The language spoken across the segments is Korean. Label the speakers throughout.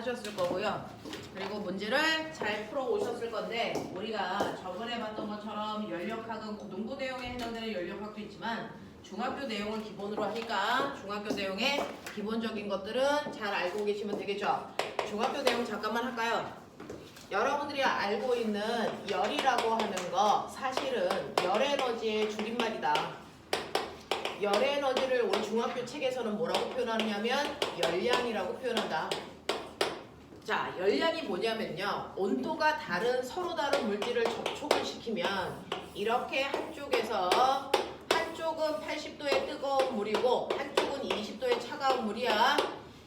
Speaker 1: 하셨을 거고요. 그리고 문제를 잘 풀어 오셨을 건데 우리가 저번에 봤던 것처럼 연력학은 고등부 내용에 해당되는 연력학도 있지만 중학교 내용을 기본으로 하니까 중학교 내용의 기본적인 것들은 잘 알고 계시면 되겠죠. 중학교 내용 잠깐만 할까요? 여러분들이 알고 있는 열이라고 하는 거 사실은 열에너지의 줄임말이다. 열에너지를 우리 중학교 책에서는 뭐라고 표현하냐면 열량이라고 표현한다. 자, 열량이 뭐냐면요. 온도가 다른 서로 다른 물질을 접촉을 시키면 이렇게 한쪽에서 한쪽은 80도의 뜨거운 물이고 한쪽은 20도의 차가운 물이야.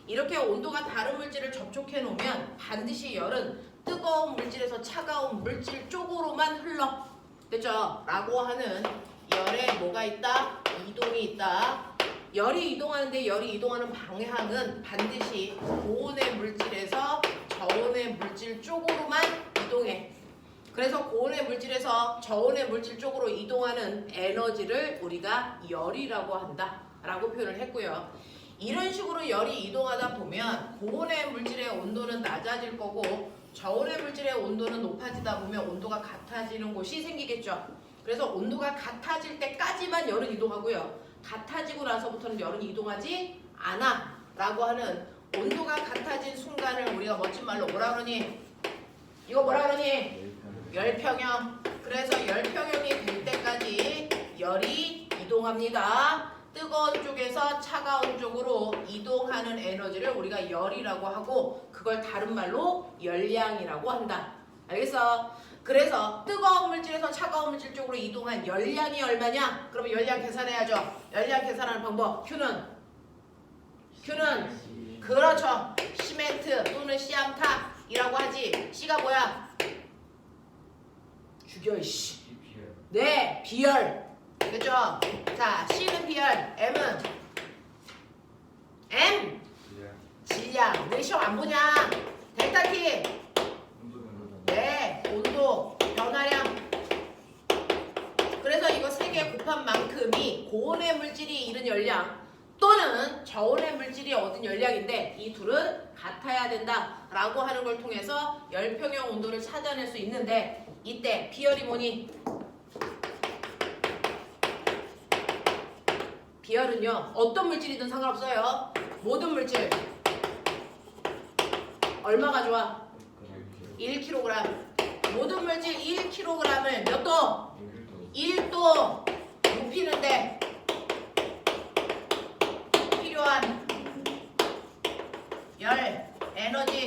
Speaker 1: 이렇게 온도가 다른 물질을 접촉해 놓으면 반드시 열은 뜨거운 물질에서 차가운 물질 쪽으로만 흘러. 됐죠? 라고 하는 열에 뭐가 있다? 이동이 있다. 열이 이동하는데 열이 이동하는 방향은 반드시 고온의 물질에서 저온의 물질 쪽으로만 이동해. 그래서 고온의 물질에서 저온의 물질 쪽으로 이동하는 에너지를 우리가 열이라고 한다 라고 표현을 했고요. 이런 식으로 열이 이동하다 보면 고온의 물질의 온도는 낮아질 거고 저온의 물질의 온도는 높아지다 보면 온도가 같아지는 곳이 생기겠죠. 그래서 온도가 같아질 때까지만 열은 이동하고요. 같아지고 나서부터는 열은 이동하지 않아 라고 하는 온도가 같아진 순간을 우리가 멋진 말로 뭐라 그러니? 이거 뭐라 그러니? 열평형. 그래서 열평형이 될 때까지 열이 이동합니다. 뜨거운 쪽에서 차가운 쪽으로 이동하는 에너지를 우리가 열이라고 하고 그걸 다른 말로 열량이라고 한다. 알겠어? 그래서 뜨거운 물질에서 차가운 물질 쪽으로 이동한 열량이 얼마냐? 그러면 열량 계산해야죠. 열량 계산하는 방법 Q는 그렇죠. 시멘트 또는 시암탑이라고 하지. C가 뭐야? 죽여 이씨. 네, 비열. 그죠? 자, C는 비열, M은 M 질량. 왜 시험 안 보냐? 델타 T. 네, 온도, 변화량. 그래서 이거 3개 곱한 만큼이 고온의 물질이 잃은 열량 또는 저온의 물질이 얻은 열량인데 이 둘은 같아야 된다라고 하는 걸 통해서 열평형 온도를 찾아낼 수 있는데 이때 비열이 뭐니? 비열은요 어떤 물질이든 상관없어요. 모든 물질 얼마가 좋아? 1kg. 모든 물질 1kg을 몇 도? 1도 높이는데 필요한 열, 에너지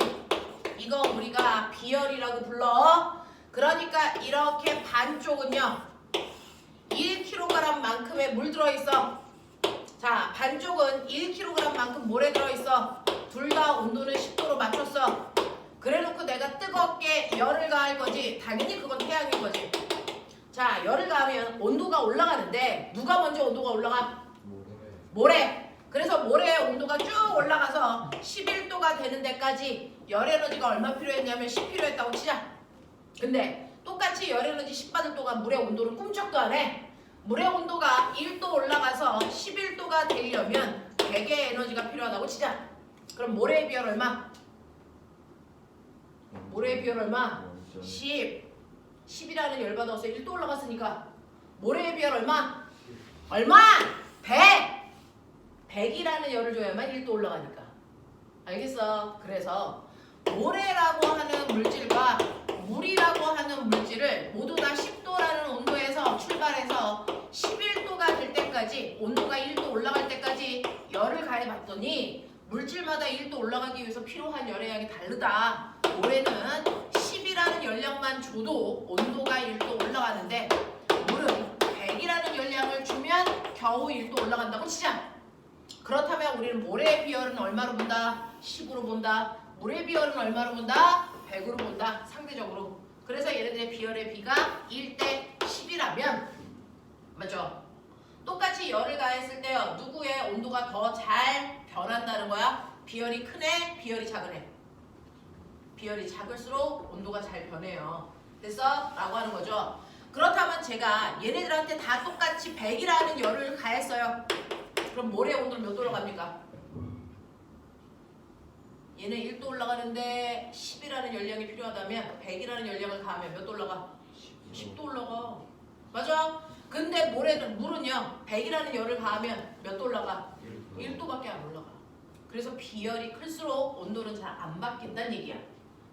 Speaker 1: 이거 우리가 비열이라고 불러. 그러니까 이렇게 반쪽은요 1kg 만큼의 물 들어있어. 자, 반쪽은 1kg 만큼 모래 들어있어. 둘 다 온도는 10도로 맞췄어. 그래놓고 내가 뜨겁게 열을 가할 거지. 당연히 그건 태양인 거지. 자, 열을 가하면 온도가 올라가는데 누가 먼저 온도가 올라가? 모래. 그래서 모래의 온도가 쭉 올라가서 11도가 되는 데까지 열 에너지가 얼마 필요했냐면 10 필요했다고 치자. 근데 똑같이 열 에너지 10 받을 동안 물의 온도는 꿈쩍도 안 해. 물의 온도가 1도 올라가서 11도가 되려면 100의 에너지가 필요하다고 치자. 그럼 모래의 비열 얼마? 모래의 비열 얼마? 10. 10이라는 열 받아서 1도 올라갔으니까 모래의 비열 얼마? 얼마? 100. 100이라는 열을 줘야만 1도 올라가니까. 알겠어? 그래서 모래라고 하는 물질과 물이라고 하는 물질을 모두 다 10도라는 온도에서 출발해서 11도가 될 때까지 온도가 1도 올라갈 때까지 열을 가해봤더니 물질마다 1도 올라가기 위해서 필요한 열의 양이 다르다. 모래는 10이라는 열량만 줘도 온도가 1도 올라가는데 물은 100이라는 열량을 주면 겨우 1도 올라간다고 치자. 그렇다면 우리는 모래의 비열은 얼마로 본다? 10으로 본다. 물의 비열은 얼마로 본다? 100으로 본다. 상대적으로. 그래서 얘네들의 비열의 비가 1대 10이라면 맞죠? 똑같이 열을 가했을 때요. 누구의 온도가 더 잘 변한다는 거야? 비열이 큰 애, 비열이 작은 애. 비열이 작을수록 온도가 잘 변해요. 됐어? 라고 하는 거죠. 그렇다면 제가 얘네들한테 다 똑같이 100이라는 열을 가했어요. 그럼 모래의 온도는 몇 도로 갑니까? 얘는 1도 올라가는데 10이라는 열량이 필요하다면 100이라는 열량을 가하면 몇 도 올라가? 10도 올라가. 맞아? 근데 물은요 100이라는 열을 가하면 몇 도 올라가? 1도밖에 안 올라가. 그래서 비열이 클수록 온도는 잘 안 바뀐다는 얘기야.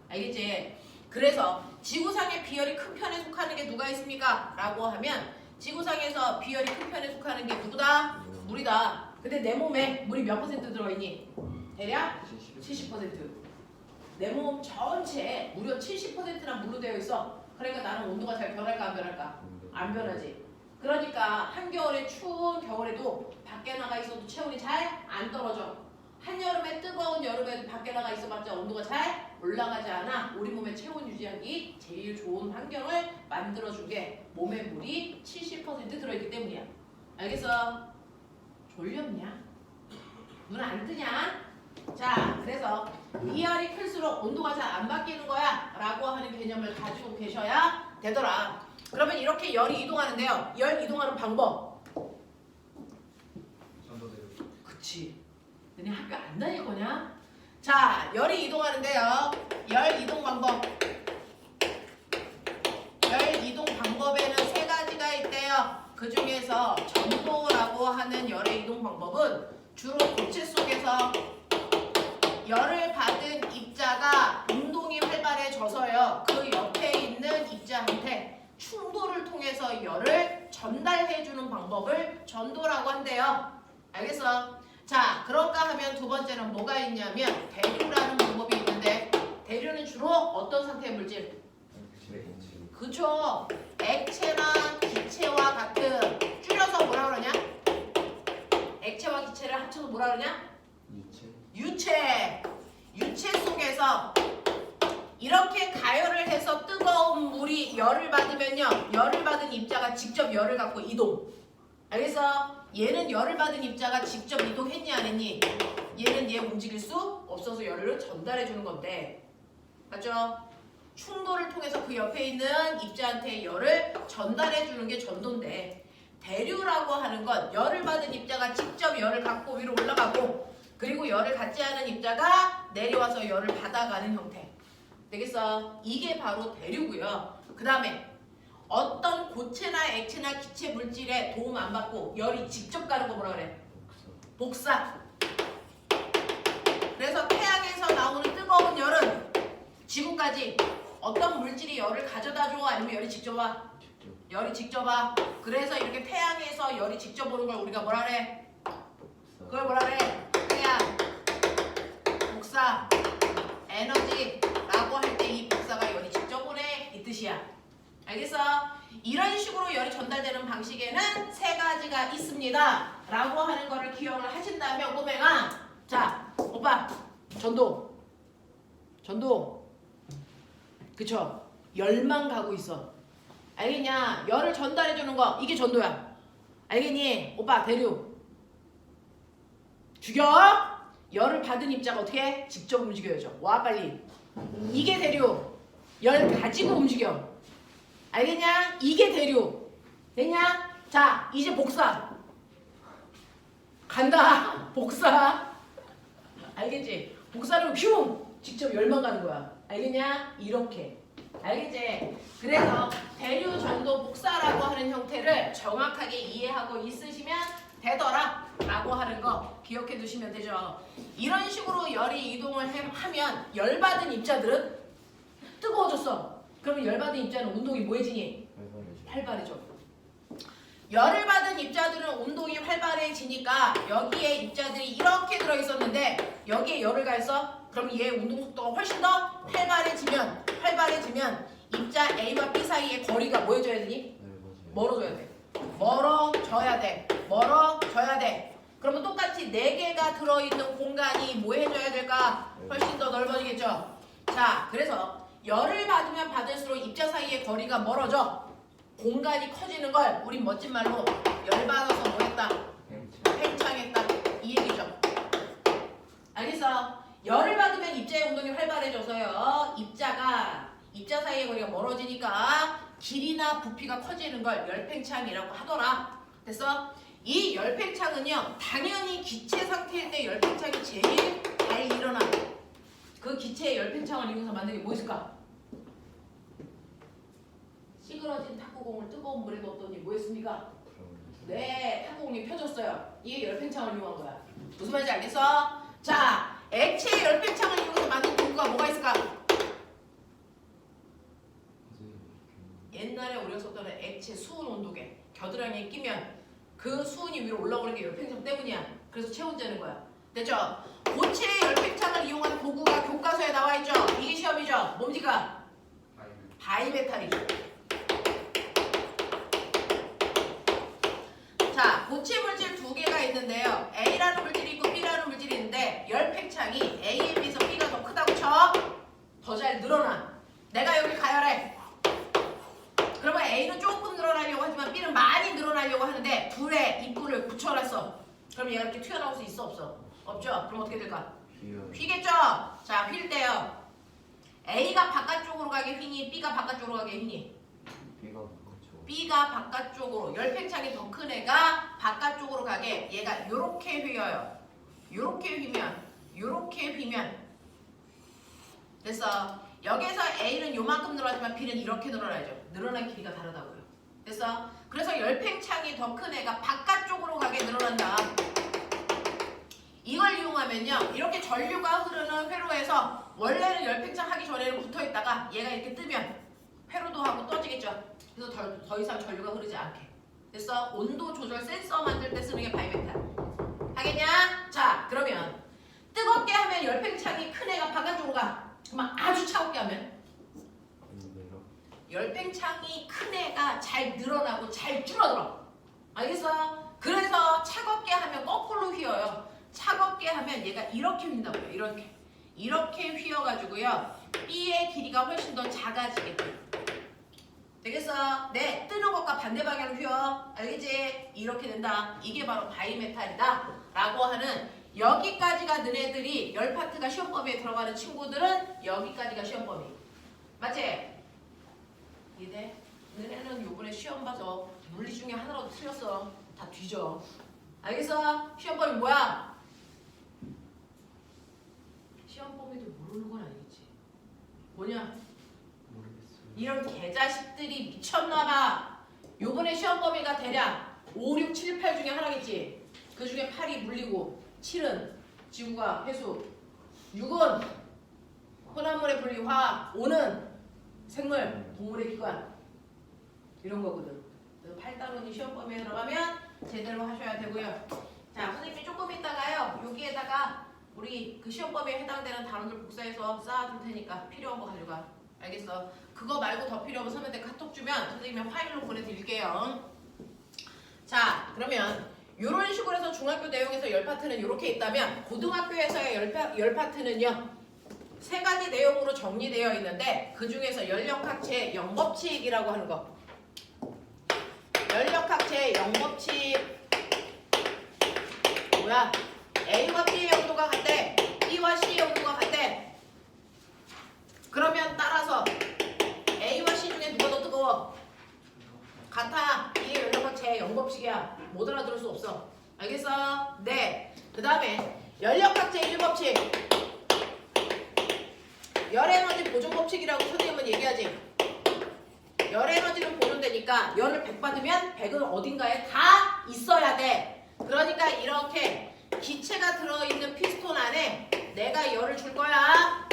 Speaker 1: 알겠지? 그래서 지구상의 비열이 큰 편에 속하는 게 누가 있습니까? 라고 하면 지구상에서 비열이 큰 편에 속하는 게 누구다? 물이다. 근데 내 몸에 물이 몇 퍼센트 들어있니? 대략 70%. 내 몸 전체에 무려 70%나 물로 되어 있어. 그러니까 나는 온도가 잘 변할까 안 변할까? 안 변하지. 그러니까 한겨울에 추운 겨울에도 밖에 나가 있어도 체온이 잘 안 떨어져. 한여름에 뜨거운 여름에도 밖에 나가 있어봤자 온도가 잘 올라가지 않아. 우리 몸의 체온 유지하기 제일 좋은 환경을 만들어준 게 몸에 물이 70% 들어있기 때문이야. 알겠어? 졸렸냐? 눈 안 뜨냐? 자, 그래서 비열이 클수록 온도가 잘 안 바뀌는 거야 라고 하는 개념을 가지고 계셔야 되더라. 그러면 이렇게 열이 이동하는데요. 열 이동하는 방법. 그치. 너네 학교 안 다닐 거냐? 자, 열이 이동하는데요. 열 이동 방법. 열 이동 방법에는 세 가지가 있대요. 그 중에서 전도라고 하는 열의 이동 방법은 주로 고체 속에서 열을 받은 입자가 운동이 활발해져서요. 그 옆에 있는 입자한테 충돌을 통해서 열을 전달해주는 방법을 전도라고 한대요. 알겠어? 자, 그런가 하면 두 번째는 뭐가 있냐면 대류라는 방법이 있는데 대류는 주로 어떤 상태의 물질? 그쵸? 액체나 기체와 같은 줄여서 뭐라 그러냐? 액체와 기체를 합쳐서 뭐라 그러냐? 유체. 유체 속에서 이렇게 가열을 해서 뜨거운 물이 열을 받으면요. 열을 받은 입자가 직접 열을 갖고 이동. 알겠어? 얘는 열을 받은 입자가 직접 이동했니 안 했니? 얘는 얘 움직일 수 없어서 열을 전달해 주는 건데. 맞죠? 충돌을 통해서 그 옆에 있는 입자한테 열을 전달해 주는 게 전도인데 대류라고 하는 건 열을 받은 입자가 직접 열을 갖고 위로 올라가고 그리고 열을 갖지 않은 입자가 내려와서 열을 받아가는 형태. 되겠어? 이게 바로 대류고요. 그 다음에 어떤 고체나 액체나 기체 물질에 도움 안 받고 열이 직접 가는 거 뭐라 그래? 복사. 그래서 태양에서 나오는 뜨거운 열은 지구까지 어떤 물질이 열을 가져다 줘? 아니면 열이 직접 와? 열이 직접 와. 그래서 이렇게 태양에서 열이 직접 오는 걸 우리가 뭐라 그래? 그걸 뭐라 그래? 태양, 복사, 에너지라고 할 때 이 복사가 열이 직접 오네 이 뜻이야. 알겠어? 이런 식으로 열이 전달되는 방식에는 세 가지가 있습니다 라고 하는 거를 기억을 하신다면 꼬맹아, 자 오빠 전도 그쵸? 열만 가고 있어. 알겠냐? 열을 전달해주는 거 이게 전도야. 알겠니? 오빠 대류 죽여. 열을 받은 입자가 어떻게 해? 직접 움직여야죠. 와 빨리. 이게 대류. 열 가지고 움직여. 알겠냐? 이게 대류. 됐냐? 자 이제 복사. 간다. 복사. 알겠지? 복사는 흉 직접 열만 가는 거야. 알겠냐? 이렇게. 알겠지? 그래서 대류, 전도, 복사라고 하는 형태를 정확하게 이해하고 있으시면 되더라 라고 하는 거 기억해 두시면 되죠. 이런 식으로 열이 이동을 하면 열받은 입자들은 뜨거워졌어. 그러면 열받은 입자는 운동이 뭐해지니? 활발해져. 열을 받은 입자들은 운동이 활발해지니까 여기에 입자들이 이렇게 들어있었는데 여기에 열을 가했어? 그럼 얘 운동 속도가 훨씬 더 활발해지면 입자 A와 B 사이의 거리가 뭐 해줘야 되니? 멀어져야 돼. 멀어져야 돼. 그러면 똑같이 4개가 들어있는 공간이 뭐 해줘야 될까? 훨씬 더 넓어지겠죠? 자, 그래서 열을 받으면 받을수록 입자 사이의 거리가 멀어져. 공간이 커지는 걸 우린 멋진 말로 열받아서 뭐 했다? 팽창했다. 이 얘기죠. 알겠어? 열을 받으면 입자의 운동이 활발해져서요. 입자 사이의 거리가 멀어지니까 길이나 부피가 커지는 걸 열팽창이라고 하더라. 됐어? 이 열팽창은요. 당연히 기체 상태일 때 열팽창이 제일 잘 일어나. 그 기체의 열팽창을 이용해서 만든 게 뭐 있을까? 시그러진 탁구공을 뜨거운 물에 넣었더니 뭐 했습니까? 네, 탁구공이 펴졌어요. 이게 열팽창을 이용한 거야. 무슨 말인지 알겠어? 자, 액체의 열팽창을 이용해서 만든 도구가 뭐가 있을까? 옛날에 우리가 썼던 액체 수은 온도계. 겨드랑이에 끼면 그 수은이 위로 올라오는 게 열팽창 때문이야. 그래서 체온재는 거야. 됐죠? 고체의 열팽창을 이용한 도구가 교과서에 나와 있죠? 이게 시험이죠? 뭡니까? 바이메탈이죠. 자, 고체 물질 두 개가 있는데요. A라는 물질이 있고 B라는 물질이 있는데 열팽창이 A에 비해서 B가 더 크다고 쳐. 더 잘 늘어나. 내가 여기 가열해. 그러면 A는 조금 늘어나려고 하지만 B는 많이 늘어나려고 하는데 둘의 입구를 붙여놨어. 그럼 얘가 이렇게 튀어나올 수 있어 없어? 없죠? 그럼 어떻게 될까? 휘겠죠? 자, 휠 때요. A가 바깥쪽으로 가게 휘니 B가 바깥쪽으로 가게 휘니? B가 바깥쪽으로 열팽창이 더 큰 애가 바깥쪽으로 가게 얘가 요렇게 휘어요. 요렇게 휘면 됐어. 여기서 A는 요만큼 늘어나지만 B는 이렇게 늘어나죠. 늘어난 길이가 다르다고요. 됐어? 그래서 열팽창이 더 큰 애가 바깥쪽으로 가게 늘어난다. 이걸 이용하면요. 이렇게 전류가 흐르는 회로에서 원래는 열팽창 하기 전에는 붙어있다가 얘가 이렇게 뜨면 회로도 하고 떠지겠죠. 그래서 더 이상 전류가 흐르지 않게. 됐어? 온도 조절 센서 만들 때 쓰는 게 바이메탈. 하겠냐? 자, 그러면 뜨겁게 하면 열팽창이 큰 애가 바깥쪽으로 가. 그러면 아주 차갑게 하면 열팽창이 큰 애가 잘 늘어나고 잘 줄어들어. 알겠어? 그래서 차갑게 하면 거꾸로 휘어요. 차갑게 하면 얘가 이렇게 휜다고요. 이렇게 휘어가지고요. B의 길이가 훨씬 더 작아지겠죠. 되겠어? 네, 뜨는 것과 반대 방향으로 휘어. 알겠지? 이렇게 된다. 이게 바로 바이메탈이다. 라고 하는 여기까지가 너네들이 열 파트가 시험 범위에 들어가는 친구들은 여기까지가 시험 범위. 맞지? 이래? 너네는 요번에 시험 봐서 물리 중에 하나라도 틀렸어. 다 뒤져. 알겠어? 시험 범위 뭐야? 시험 범위도 모르는 건 아니겠지. 뭐냐? 이런 개자식들이 미쳤나봐. 요번에 시험 범위가 대략 5, 6, 7, 8 중에 하나겠지. 그 중에 8이 물리고 7은 지구과 회수, 6은 혼합물의 분리 화학, 5는 생물, 동물의 기관. 이런 거거든. 그래서 8단원이 시험 범위에 들어가면 제대로 하셔야 되고요. 자, 선생님이 조금 있다가요. 여기에다가 우리 그 시험 범위에 해당되는 단원들 복사해서 쌓아둘 테니까 필요한 거 가져가. 알겠어? 그거 말고 더 필요하면 선생님한테 카톡 주면 선생님이 파일로 보내드릴게요. 자, 그러면 이런 식으로 해서 중학교 내용에서 열 파트는 이렇게 있다면 고등학교에서의 열 파트는요. 세 가지 내용으로 정리되어 있는데 그 중에서 연력학체 영법칙이라고 하는 거. 연력학체 영법칙 뭐야? A와 B의 영도가 같대. B와 C의 영도가 같대. 그러면 따라서 A와 C 중에 누가 더 뜨거워? 같아. 이게 연력학체 영법칙이야. 못 알아들을 수 없어. 알겠어? 네. 그 다음에 연력학체 1법칙. 열에너지 보존법칙이라고 선생님은 얘기하지. 열에너지를 보존되니까 열을 100 받으면 100은 어딘가에 다 있어야 돼. 그러니까 이렇게 기체가 들어있는 피스톤 안에 내가 열을 줄 거야.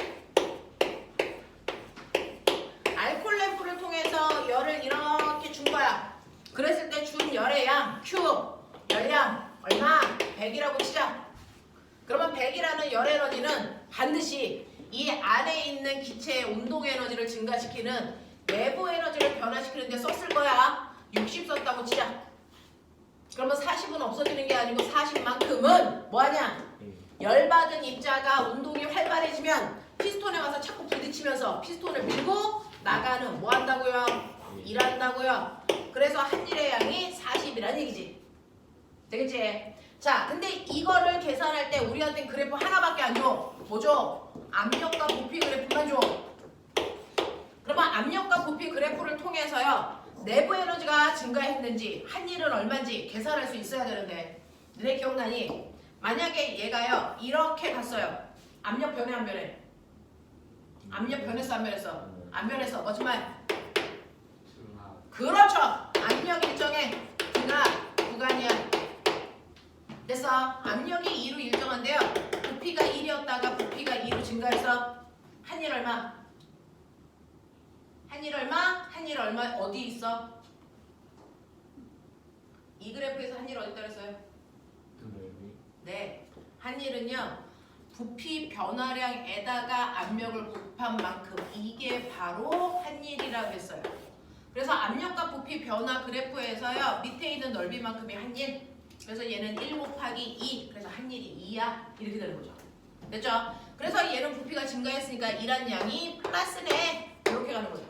Speaker 1: 알콜 램프를 통해서 열을 이렇게 준 거야. 그랬을 때 준 열의 양, Q, 열량 얼마? 100이라고 치자. 그러면 100이라는 열 에너지는 반드시 이 안에 있는 기체의 운동 에너지를 증가시키는 내부 에너지를 변화시키는 데 썼을 거야. 60 썼다고 치자. 그러면 40은 없어지는 게 아니고 40만큼은 뭐하냐? 열받은 입자가 운동이 활발해지면 피스톤에 와서 자꾸 부딪히면서 피스톤을 밀고 나가는 뭐 한다고요? 일한다고요. 그래서 한 일의 양이 40이란 얘기지. 되겠지? 자, 근데 이거를 계산할 때 우리한테는 그래프 하나밖에 안 줘. 뭐 줘? 압력과 부피 그래프만 줘. 그러면 압력과 부피 그래프를 통해서요. 내부 에너지가 증가했는지 한 일은 얼마인지 계산할 수 있어야 되는데 너네 기억나니? 만약에 얘가요. 이렇게 갔어요. 압력 변해 안 변해? 압력 변했어 안 변했어? 안 변했어. 뭐지 말?
Speaker 2: 중압.
Speaker 1: 그렇죠. 압력 일정의 등압 구간이야. 됐어. 압력이 2로 일정한데요. 부피가 1이었다가 부피가 2로 증가해서 한일 얼마? 한일 얼마? 한일 얼마 어디 있어? 이 그래프에서 한일 어디 따랐어요? 네. 한일은요. 부피 변화량에다가 압력을 곱한 만큼 이게 바로 한일이라고 했어요. 그래서 압력과 부피 변화 그래프에서요. 밑에 있는 넓이만큼이 한일. 그래서 얘는 1 곱하기 2. 그래서 한일이 2야. 이렇게 되는 거죠. 됐죠? 그래서 얘는 부피가 증가했으니까 일한 양이 플러스네. 이렇게 가는 거죠.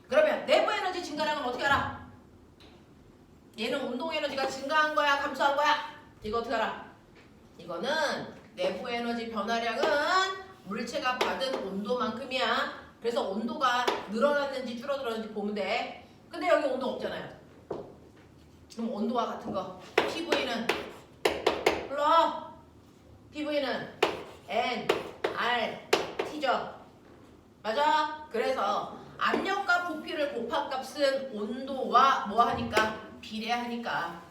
Speaker 1: 그러면 내부 에너지 증가량은 어떻게 알아? 얘는 운동 에너지가 증가한 거야? 감소한 거야? 이거 어떻게 알아? 이거는 내부 에너지 변화량은 물체가 받은 온도만큼이야. 그래서 온도가 늘어났는지 줄어들었는지 보면 돼. 근데 여기 온도 없잖아요. 그럼 온도와 같은 거. PV는 불러. PV는 N, R, T죠. 맞아? 그래서 압력과 부피를 곱한 값은 온도와 뭐 하니까? 비례하니까.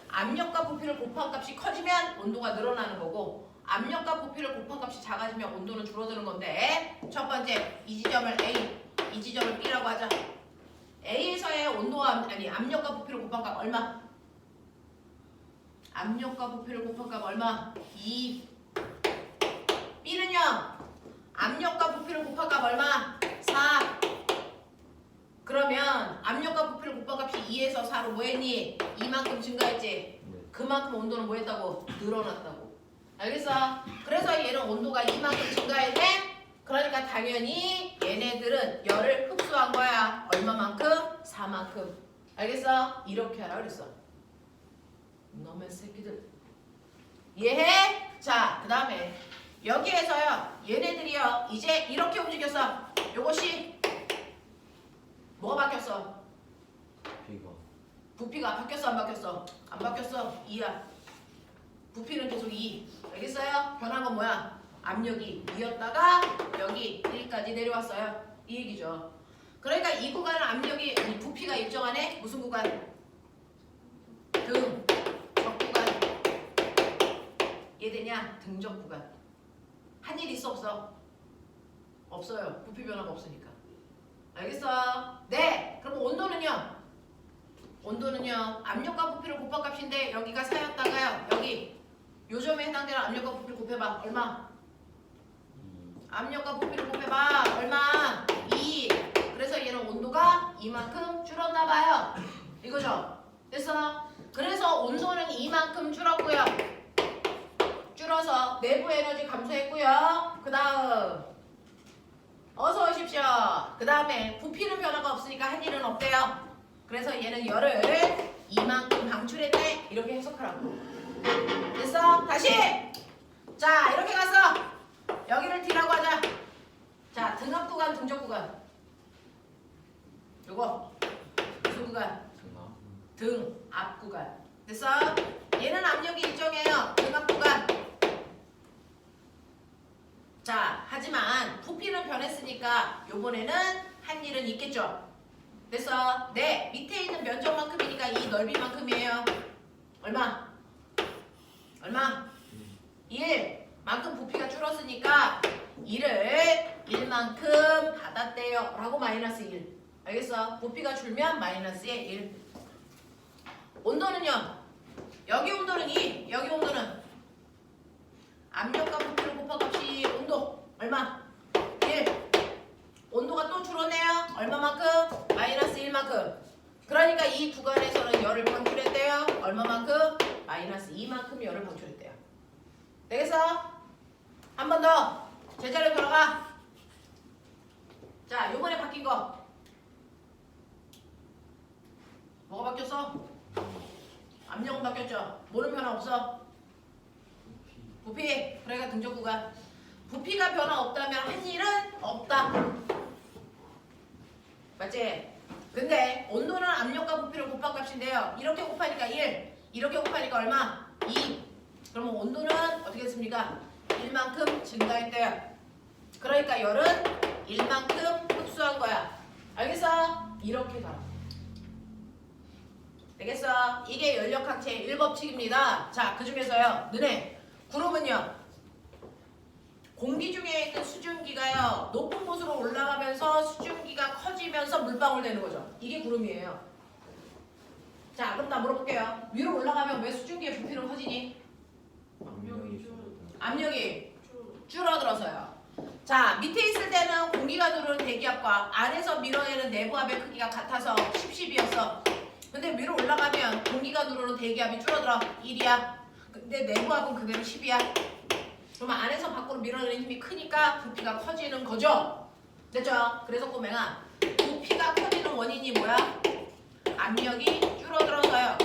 Speaker 1: 압력과 부피를 곱한 값이 커지면 온도가 늘어나는 거고 압력과 부피를 곱한 값이 작아지면 온도는 줄어드는 건데 첫 번째 이 지점을 A, 이 지점을 B라고 하자. A에서의 온도와 아니 압력과 부피를 곱한 값 얼마? 압력과 부피를 곱한 값 얼마? 2. B는요. 압력과 부피를 곱한 값 얼마? 4. 그러면 압력과 부피를 곱한 값이 2에서 4로 뭐 했니? 이만큼 증가했지? 그만큼 온도는 뭐 했다고? 늘어났다고. 알겠어? 그래서 얘는 온도가 이만큼 증가해야 돼? 그러니까 당연히 얘네들은 열을 흡수한 거야. 얼마만큼? 4만큼. 알겠어? 이렇게 하라 그랬어. 너의 새끼들. 이해해? 자, 그 다음에 여기에서요. 얘네들이요. 이제 이렇게 움직였어. 요것이 뭐가 바뀌었어? 부피가 바뀌었어 안 바뀌었어? 안 바뀌었어. 2야. 부피는 계속 2. 알겠어요? 변한 건 뭐야? 압력이 2였다가 여기 1까지 내려왔어요. 이 얘기죠. 그러니까 이 구간은 압력이 아니 부피가 일정하네. 무슨 구간? 등, 적 구간. 이해되냐? 등적 구간. 한 일 있어 없어? 없어요. 부피 변화가 없으니까. 알겠어? 네. 그럼 온도는요? 온도는요. 압력과 부피를 곱한 값인데 여기가 4였다가요. 여기 요 점에 해당되는 압력과 부피를 곱해봐. 얼마? 압력과 부피를 곱해봐. 얼마? 2. 그래서 얘는 온도가 이만큼 줄었나봐요. 이거죠? 됐어? 그래서 온도는 이만큼 줄었고요. 줄어서 내부 에너지 감소했고요. 그 다음 어서 오십시오. 그 다음에 부피는 변화가 없으니까 한 일은 없대요. 그래서 얘는 열을 이만큼 방출했네. 이렇게 해석하라고. 됐어? 다시! 자, 이렇게 갔어. 여기를 D라고 하자. 자, 등압 구간, 등적 구간. 요거 무슨 구간? 등, 앞 구간. 됐어? 얘는 압력이 일정해요. 등압 구간. 자, 하지만 부피는 변했으니까 요번에는 한 일은 있겠죠? 됐어? 네, 밑에 있는 면적만큼이니까 이 넓이만큼이에요. 얼마? 얼마? 1. 만큼 부피가 줄었으니까 1을 1만큼 받았대요. 라고 마이너스 1. 알겠어? 부피가 줄면 마이너스의 1. 온도는요? 여기 온도는 2. 여기 온도는 압력과 부피를 곱한 값이 온도 얼마? 1. 온도가 또 줄었네요. 얼마만큼? 마이너스 1만큼. 그러니까 이 구간에서는 열을 방출했대요. 얼마만큼? 마이너스 2만큼 열을 방출했대요. 되겠어? 한 번 더. 제자리로 돌아가. 자, 요번에 바뀐 거. 뭐가 바뀌었어? 압력은 바뀌었죠? 뭐는 변화 없어? 부피. 그러니까 등적 구간. 부피가 변화 없다면 한 일은 없다. 맞지? 근데 온도는 압력과 부피를 곱한 값인데요. 이렇게 곱하니까 1. 이렇게 곱하니까 얼마? 2. 그러면 온도는 어떻게 됐습니까? 1만큼 증가했대요. 그러니까 열은 1만큼 흡수한 거야. 알겠어? 이렇게 가. 알겠어? 이게 연력학체 1법칙입니다. 자, 그 중에서요. 너네 구름은요. 공기 중에 있는 수증기가요. 높은 곳으로 올라가면서 수증기가 커지면서 물방울 되는 거죠. 이게 구름이에요. 자, 그럼 나 물어볼게요. 위로 올라가면 왜 수증기의 부피는 커지니? 압력이 줄어들어서요. 자, 밑에 있을 때는 공기가 들어오는 대기압과 안에서 밀어내는 내부압의 크기가 같아서 10이었어. 근데 위로 올라가면 공기가 들어오는 대기압이 줄어들어. 1이야. 근데 내부압은 그대로 10이야. 그러면 안에서 밖으로 밀어내는 힘이 크니까 부피가 커지는 거죠. 됐죠? 그래서 꼬맹아, 부피가 커지는 원인이 뭐야? 압력이 줄어들어서요.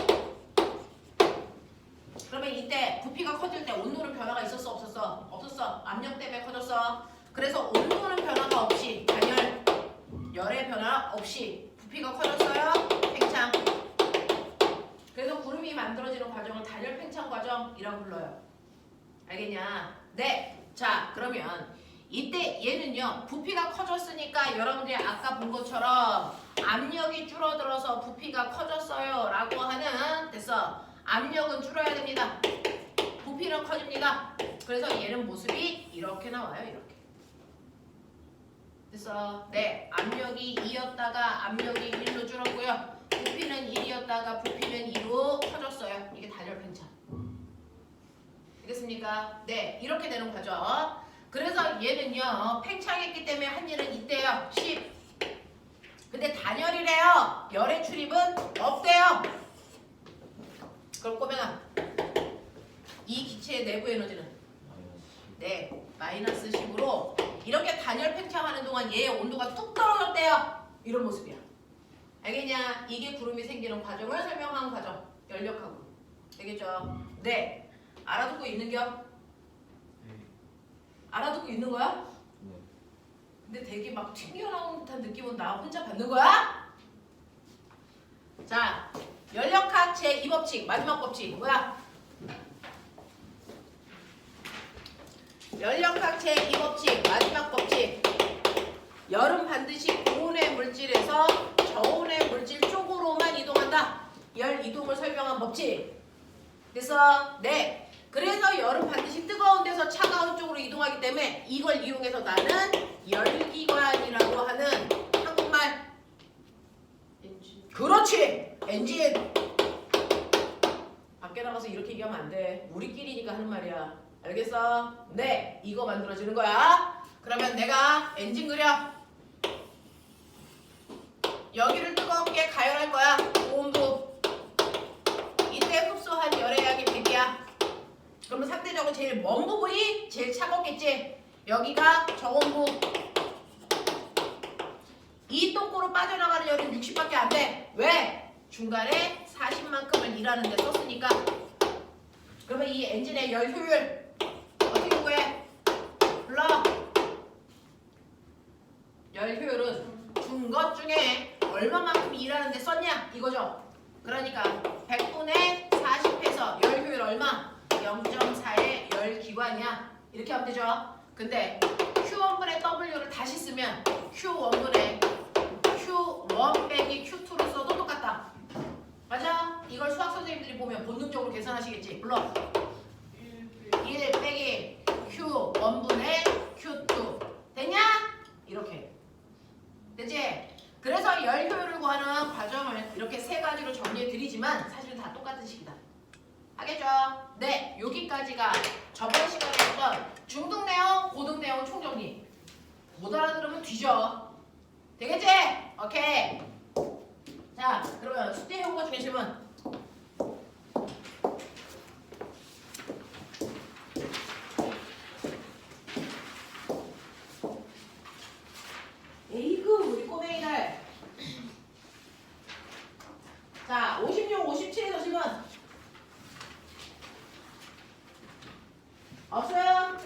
Speaker 1: 그러면 이때 부피가 커질 때 온도는 변화가 있었어 없었어? 없었어. 압력 때문에 커졌어. 그래서 온도는 변화가 없이 단열, 열의 변화 없이 부피가 커졌어요. 팽창. 그래서 구름이 만들어지는 과정을 단열 팽창 과정이라고 불러요. 알겠냐? 네. 자, 그러면 이때 얘는요. 부피가 커졌으니까 여러분들이 아까 본 것처럼 압력이 줄어들어서 부피가 커졌어요 라고 하는 됐어. 압력은 줄어야 됩니다. 부피는 커집니다. 그래서 얘는 모습이 이렇게 나와요. 이렇게. 됐어. 네. 압력이 2였다가 압력이 1로 줄었고요. 부피는 1이었다가 부피는 2로 커졌어요. 이게 단열 팽창. 알겠습니까? 네. 이렇게 되는 거죠. 그래서 얘는요. 팽창했기 때문에 한 일은 이때요. 10. 근데 단열이래요. 열의 출입은 없대요. 그럼 꼬맹아, 이 기체의 내부 에너지는 네, 마이너스 10으로 이렇게 단열 팽창하는 동안 얘의 온도가 뚝 떨어졌대요. 이런 모습이야. 알겠냐? 이게 구름이 생기는 과정을 설명한 과정. 연력하고. 알겠죠? 네. 알아듣고 있는겨? 알아듣고 있는 거야? 근데 되게 막 튕겨나온 듯한 느낌은 나 혼자 받는 거야? 자, 연력학 제2법칙 마지막 법칙 뭐야? 연력학 제2법칙 마지막 법칙. 열은 반드시 고온의 물질에서 저온의 물질 쪽으로만 이동한다. 열 이동을 설명한 법칙. 그래서 네. 그래서 열은 반드시 뜨거운 데서 차가운 쪽으로 이동하기 때문에 이걸 이용해서 나는 열기관이라고 하는 한국말 엔진. 그렇지! 엔진! 밖에 나가서 이렇게 얘기하면 안 돼. 우리끼리니까 하는 말이야. 알겠어? 네, 이거 만들어지는 거야. 그러면 내가 엔진 그려. 여기를 뜨겁게 가열할 거야. 고온부. 이때 흡수한 열의 양이 100이야. 그러면 상대적으로 제일 먼 부분이 제일 차갑겠지. 여기가 저온부. 이 똥꼬로 빠져나가는 열은 60밖에 안 돼. 왜? 중간에 40만큼을 일하는 데 썼으니까. 그러면 이 엔진의 열 효율 어떻게 구해? 불러. 열 효율은 준 것 중에 얼마만큼 일하는 데 썼냐 이거죠. 그러니까 100분의 40해서 열 효율 얼마? 0.4의 열기관이야. 이렇게 하면 되죠. 근데 Q1분의 W를 다시 쓰면 Q1분의 Q1 빼기 Q2로 써도 똑같다. 맞아? 이걸 수학 선생님들이 보면 본능적으로 계산하시겠지. 물론 1 빼기 Q1분의 Q2 됐냐? 이렇게 됐지? 그래서 열 효율을 구하는 과정을 이렇게 세 가지로 정리해 드리지만 사실은 다 똑같은 식이다. 하겠죠? 네, 여기까지가 저번 시간에 했던 중등 내용, 고등 내용 총정리. 못 알아들으면 뒤져. 되겠지? 오케이. 자, 그러면 숙제 해온 것 중에 질문. 에이그 우리 꼬맹이들. 자, 56, 57에서 질문. 없어요?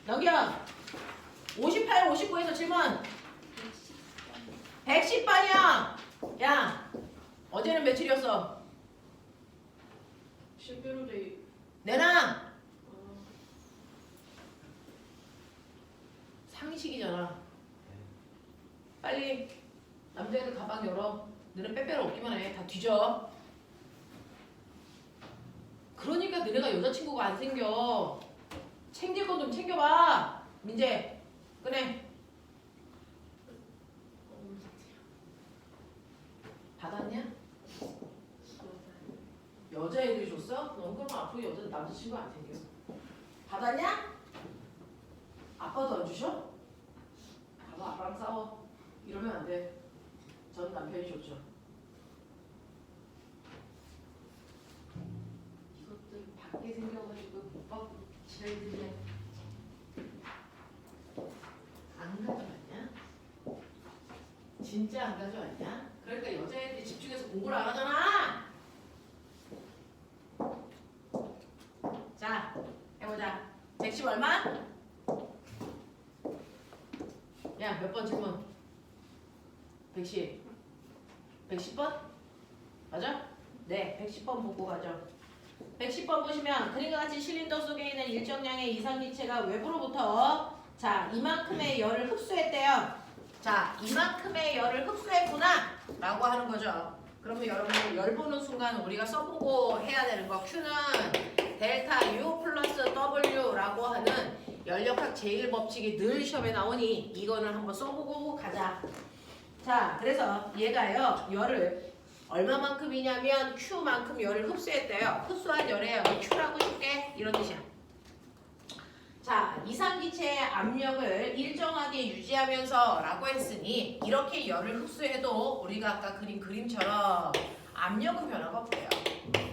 Speaker 1: 넘겨. 58, 59에서 질문. 110반이야. 야, 어제는 며칠이었어?
Speaker 3: 11월에
Speaker 1: 내랑 상식이잖아. 빨리 남자애들 가방 열어. 너네 빼빼로 없기만 해. 다 뒤져. 그러니까 너네가 여자친구가 안 생겨. 챙길 건 좀 챙겨봐. 민재 꺼내. 받았냐? 여자애들이 줬어? 넌 그럼 앞으로 남자친구 안 생겨. 받았냐? 아빠도 안 주셔? 가서 아빠랑 싸워. 이러면 안 돼. 전 남편이 줬죠. 이것들 밖에 생겨가지고 못 받고 지랄들이네. 안 가져왔냐? 진짜 안 가져왔냐? 그러니까 여자애들이 집중해서 공부를 안 하잖아. 자, 해보자. 110 얼마? 야, 몇 번 질문? 110. 110번? 맞아? 네, 110번 보고 가죠. 110번 보시면 그림과 같이 실린더 속에 있는 일정량의 이상기체가 외부로부터 자, 이만큼의 열을 흡수했대요. 자, 이만큼의 열을 흡수했구나 라고 하는 거죠. 그러면 여러분들 열 보는 순간 우리가 써보고 해야 되는 거 Q는 델타 U 플러스 W라고 하는 연력학 제1법칙이 늘 시험에 나오니 이거는 한번 써보고 가자. 자, 그래서 얘가요 열을 얼마만큼이냐면 Q만큼 열을 흡수했대요. 흡수한 열에 Q라고 줄게. 이런 뜻이야. 자, 이상기체의 압력을 일정하게 유지하면서 라고 했으니 이렇게 열을 흡수해도 우리가 아까 그린 그림처럼 압력은 변화가 없대요.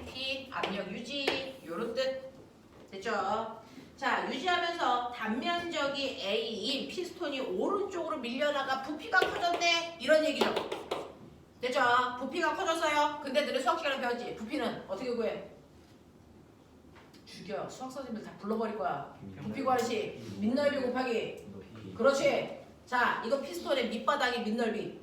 Speaker 1: P, 압력 유지 요런 뜻 됐죠? 자, 유지하면서 단면적이 A인 피스톤이 오른쪽으로 밀려나가 부피가 커졌네 이런 얘기죠. 됐죠? 부피가 커졌어요. 근데 너네 수학 시간에 배웠지? 부피는 어떻게 구해? 죽여. 수학 선생님들 다 불러버릴 거야. 부피 구하듯이 밑넓이 곱하기 그렇지. 자, 이거 피스톤의 밑바닥이 밑넓이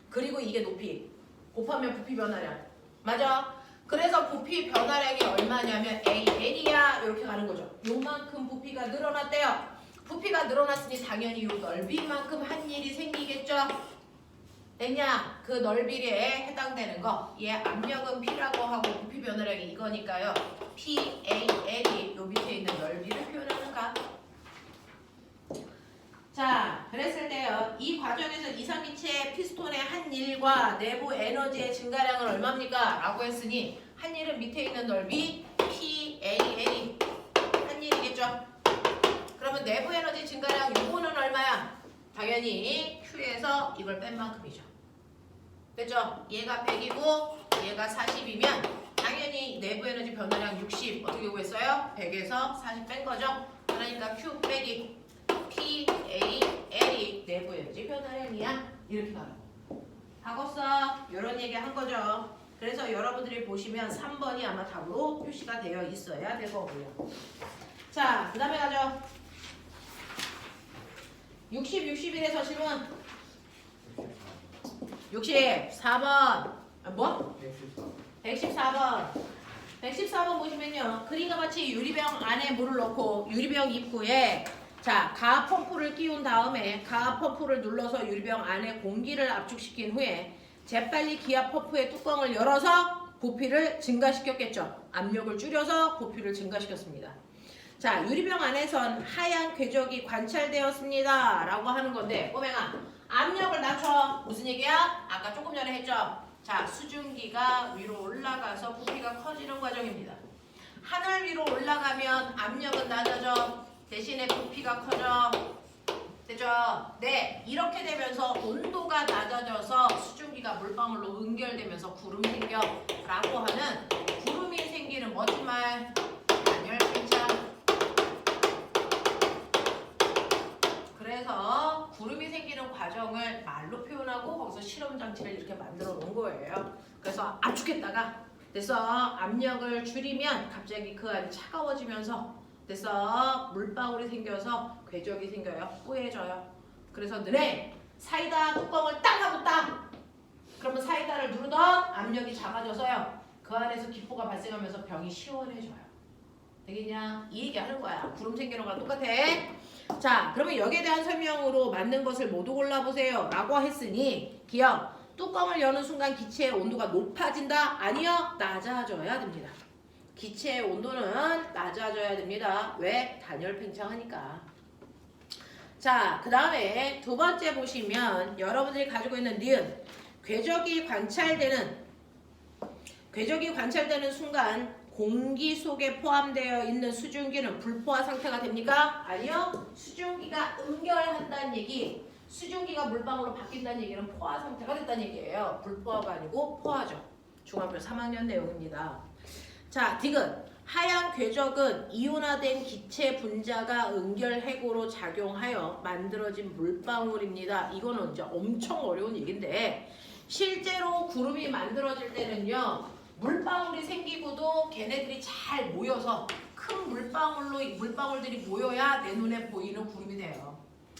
Speaker 1: 그리고 이게 높이 곱하면 부피 변화량 맞아? 그래서 부피 변화량이 얼마냐면 AL이야 이렇게 가는 거죠. 요만큼 부피가 늘어났대요. 부피가 늘어났으니 당연히 요 넓이만큼 한 일이 생기겠죠. 됐냐? 그 넓이에 해당되는 거. 얘 압력은 P라고 하고 부피 변화량이 이거니까요. PAL이 요 밑에 있는 넓이를 표현하는가? 자, 그랬을 때요. 이 과정에서 이상기체의 피스톤의 한 일과 내부 에너지의 증가량은 얼마입니까? 라고 했으니 한 일은 밑에 있는 넓이 PAL이 한 일이겠죠. 그러면 내부 에너지 증가량 요거는 얼마야? 당연히 Q에서 이걸 뺀 만큼이죠. 됐죠? 얘가 100이고 얘가 40이면 당연히 내부 에너지 변화량 60 어떻게 구했어요? 100에서 40 뺀 거죠. 그러니까 Q 빼기 PAL이 내부 에너지 변화량이야. 이렇게 가라고. 하고서 이런 얘기 한 거죠. 그래서 여러분들이 보시면 3번이 아마 답으로 표시가 되어 있어야 될 거고요. 자, 그 다음에 가죠. 60, 61에서 질문. 64번. 뭐? 114번. 114번 보시면요. 그림과 같이 유리병 안에 물을 넣고 유리병 입구에 자, 가압 펌프를 끼운 다음에 가압 펌프를 눌러서 유리병 안에 공기를 압축시킨 후에 재빨리 기압 펌프의 뚜껑을 열어서 부피를 증가시켰겠죠. 압력을 줄여서 부피를 증가시켰습니다. 자, 유리병 안에선 하얀 궤적이 관찰되었습니다. 라고 하는 건데 꼬맹아, 압력을 낮춰. 무슨 얘기야? 아까 조금 전에 했죠. 자, 수증기가 위로 올라가서 부피가 커지는 과정입니다. 하늘 위로 올라가면 압력은 낮아져. 대신에 부피가 커져. 되죠? 네, 이렇게 되면서 온도가 낮아져서 수증기가 물방울로 응결되면서 구름이 생겨 라고 하는 구름이 생기는 멋진 말 단열팽창. 그래서 구름이 생기는 과정을 말로 표현하고 거기서 실험장치를 이렇게 만들어 놓은 거예요. 그래서 압축했다가 그래서 압력을 줄이면 갑자기 그 안이 차가워지면서 그래서 물방울이 생겨서 궤적이 생겨요. 뿌얘져요. 그래서 너네 사이다 뚜껑을 딱 하고 딱 그러면 사이다를 누르던 압력이 작아져서요. 그 안에서 기포가 발생하면서 병이 시원해져요. 되겠냐? 이 얘기 하는 거야. 구름 생기는 거랑 똑같아. 자, 그러면 여기에 대한 설명으로 맞는 것을 모두 골라보세요 라고 했으니 기억, 뚜껑을 여는 순간 기체의 온도가 높아진다? 아니요, 낮아져야 됩니다. 기체의 온도는 낮아져야 됩니다. 왜? 단열 팽창하니까. 자, 그 다음에 두 번째 보시면 여러분들이 가지고 있는 니은 궤적이 관찰되는 순간 공기 속에 포함되어 있는 수증기는 불포화 상태가 됩니까? 아니요. 수증기가 응결한다는 얘기, 수증기가 물방울로 바뀐다는 얘기는 포화 상태가 됐다는 얘기예요. 불포화가 아니고 포화죠. 중학교 3학년 내용입니다. 자, 디귿. 하얀 궤적은 이온화된 기체 분자가 응결핵으로 작용하여 만들어진 물방울입니다. 이거는 이제 엄청 어려운 얘기인데 실제로 구름이 만들어질 때는요. 물방울이 생기고도 걔네들이 잘 모여서 큰 물방울들이 모여야 내 눈에 보이는 구름이 돼요.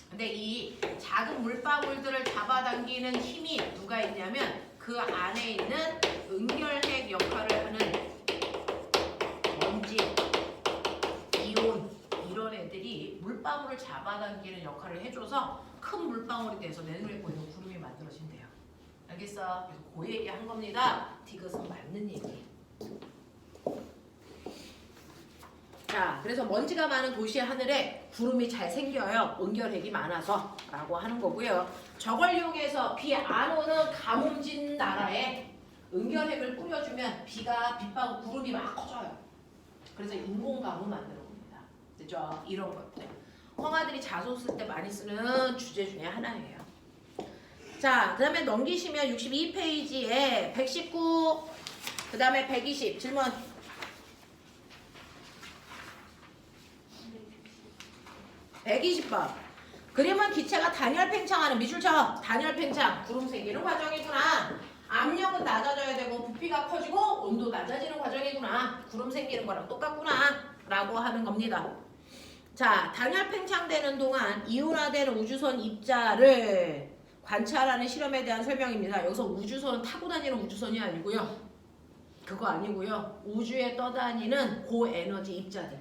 Speaker 1: 근데 이 작은 물방울들을 잡아당기는 힘이 누가 있냐면 그 안에 있는 응결핵 역할을 하는 먼지, 이온 이런 애들이 물방울을 잡아당기는 역할을 해줘서 큰 물방울이 돼서 내 눈에 보이는 구름이 만들어진대요. 알겠어? 그래서 그 얘기 한 겁니다. 디귿은 맞는 얘기. 자, 그래서 먼지가 많은 도시의 하늘에 구름이 잘 생겨요. 응결핵이 많아서 라고 하는 거고요. 저걸 이용해서 비 안 오는 가뭄진 나라에 응결핵을 뿌려주면 빗방울 구름이 막 커져요. 그래서 인공 가뭄 만들어 봅니다. 그죠? 이런 것들. 홍아들이 자소 쓸 때 많이 쓰는 주제 중에 하나예요. 자, 그 다음에 넘기시면 62페이지에 119, 그 다음에 120 질문. 120번. 그림은 기체가 단열 팽창하는 미술처 단열 팽창 구름 생기는 과정이구나. 압력은 낮아져야 되고 부피가 커지고 온도 낮아지는 과정이구나. 구름 생기는 거랑 똑같구나 라고 하는 겁니다. 자, 단열 팽창되는 동안 이온화된 우주선 입자를 관찰하는 실험에 대한 설명입니다. 여기서 우주선은 타고 다니는 우주선이 아니고요. 그거 아니고요. 우주에 떠다니는 고에너지 입자들.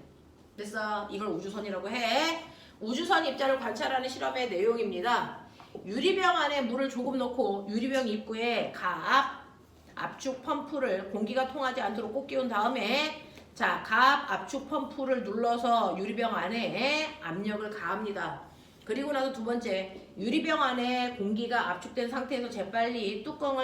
Speaker 1: 그래서 이걸 우주선이라고 해. 우주선 입자를 관찰하는 실험의 내용입니다. 유리병 안에 물을 조금 넣고 유리병 입구에 가압 압축 펌프를 공기가 통하지 않도록 꼭 끼운 다음에 자, 가압 압축 펌프를 눌러서 유리병 안에 압력을 가합니다. 그리고 나서 두 번째, 유리병 안에 공기가 압축된 상태에서 재빨리 뚜껑을